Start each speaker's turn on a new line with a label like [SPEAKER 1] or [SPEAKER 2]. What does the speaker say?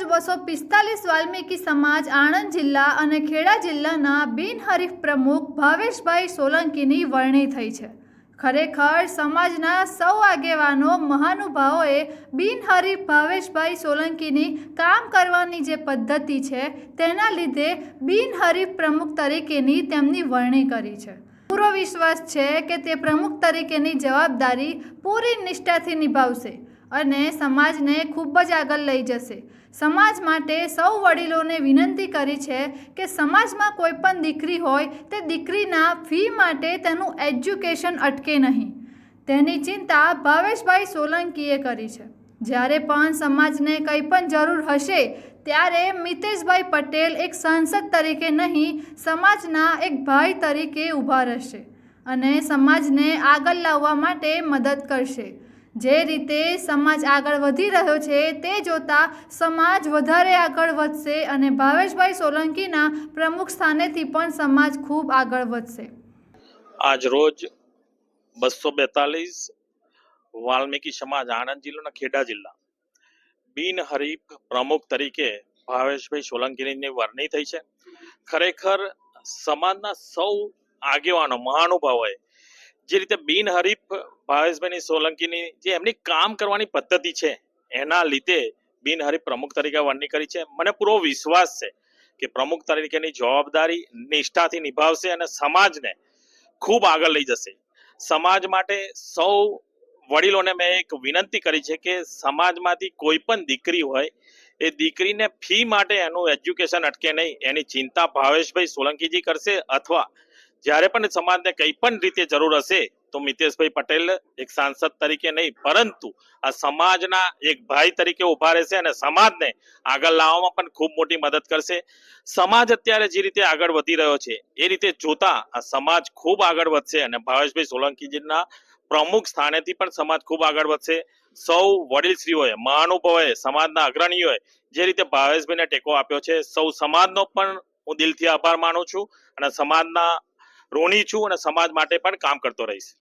[SPEAKER 1] 245 વાલ્મીકી સમાજ આણંદ જિલ્લા અને ખેડા જિલ્લાના બિનહરીફ પ્રમુખ ભાવેશભાઈ સોલંકીની વરણી થઈ છે। ખરેખર સમાજના સૌ આગેવાનો મહાનુભાવોએ બિનહરીફ ભાવેશભાઈ સોલંકીની કામ કરવાની જે પદ્ધતિ છે તેના લીધે બિનહરીફ પ્રમુખ તરીકેની તેમની વરણી કરી છે। પૂરો વિશ્વાસ છે કે તે પ્રમુખ તરીકેની જવાબદારી પૂરી નિષ્ઠાથી નિભાવશે અને સમાજને ખૂબ જ આગળ લઈ જશે। સમાજ માટે સૌ વડીલોને વિનંતી કરી છે કે સમાજમાં કોઈ પણ દીકરી હોય તે દીકરીના ફી માટે તેનું એજ્યુકેશન અટકે નહીં, તેની ચિંતા ભાવેશભાઈ સોલંકીએ કરી છે। જ્યારે પણ સમાજને કંઈ પણ જરૂર હશે ત્યારે મિતેશભાઈ પટેલ એક સાંસદ તરીકે નહીં, સમાજના એક ભાઈ તરીકે ઊભા રહેશે અને સમાજને આગળ લાવવા માટે મદદ કરશે। જે રીતે સમાજ આગળ વધી રહ્યો છે તે જોતા સમાજ વધારે આગળ વધશે અને ભાવેશભાઈ સોલંકીના પ્રમુખ સ્થાનેથી પણ સમાજ ખૂબ આગળ વધશે।
[SPEAKER 2] આજ રોજ 242 વાલ્મીકી સમાજ આણંદ જિલ્લો અને ખેડા જિલ્લા બિનહરીફ પ્રમુખ તરીકે ભાવેશભાઈ સોલંકીની વરણી થઈ છે। ખરેખર સમાજના સૌ આગેવાનો મહાનુભાવોએ જે રીતે બિનહરીફ ભાવેશભાઈ સોલંકીની જે એમની કામ કરવાની પદ્ધતિ છે એના લીધે બિનહરીફ પ્રમુખ તરીકે વરણી કરી છે। મને પૂરો વિશ્વાસ છે કે પ્રમુખ તરીકેની જવાબદારી નિષ્ઠાથી નિભાવશે અને સમાજને ખૂબ આગળ લઈ જશે। સમાજ માટે સૌ વડીલોને મેં એક વિનંતી કરી છે કે સમાજમાંથી કોઈ પણ દીકરી હોય એ દીકરીને ફી માટે એનું એજ્યુકેશન અટકે નહીં, એની ચિંતા ભાવેશભાઈ સોલંકીજી કરશે અથવા જ્યારે પણ સમાજને કંઈ પણ રીતે જરૂર હશે તો મિતેશભાઈ પટેલ એક સાંસદ તરીકે નહીં પરંતુ આ સમાજના એક ભાઈ તરીકે ઊભા રહેશે અને સમાજને આગળ લાવવામાં પણ ખૂબ મોટી મદદ કરશે। સમાજ અત્યારે જે રીતે આગળ વધી રહ્યો છે એ રીતે જોતા આ સમાજ ખૂબ આગળ વધશે અને ભાવેશભાઈ સોલંકીજીના પ્રમુખ સ્થાનેથી પણ સમાજ ખૂબ આગળ વધશે। સૌ વડીલશ્રીઓએ મહાનુભાવોએ સમાજના અગ્રણીઓએ જે રીતે ભાવેશભાઈને ટેકો આપ્યો છે સૌ સમાજનો પણ હું દિલથી આભાર માનું છું અને સમાજના ઋણી છું અને સમાજ માટે પણ કામ કરતો રહીશ।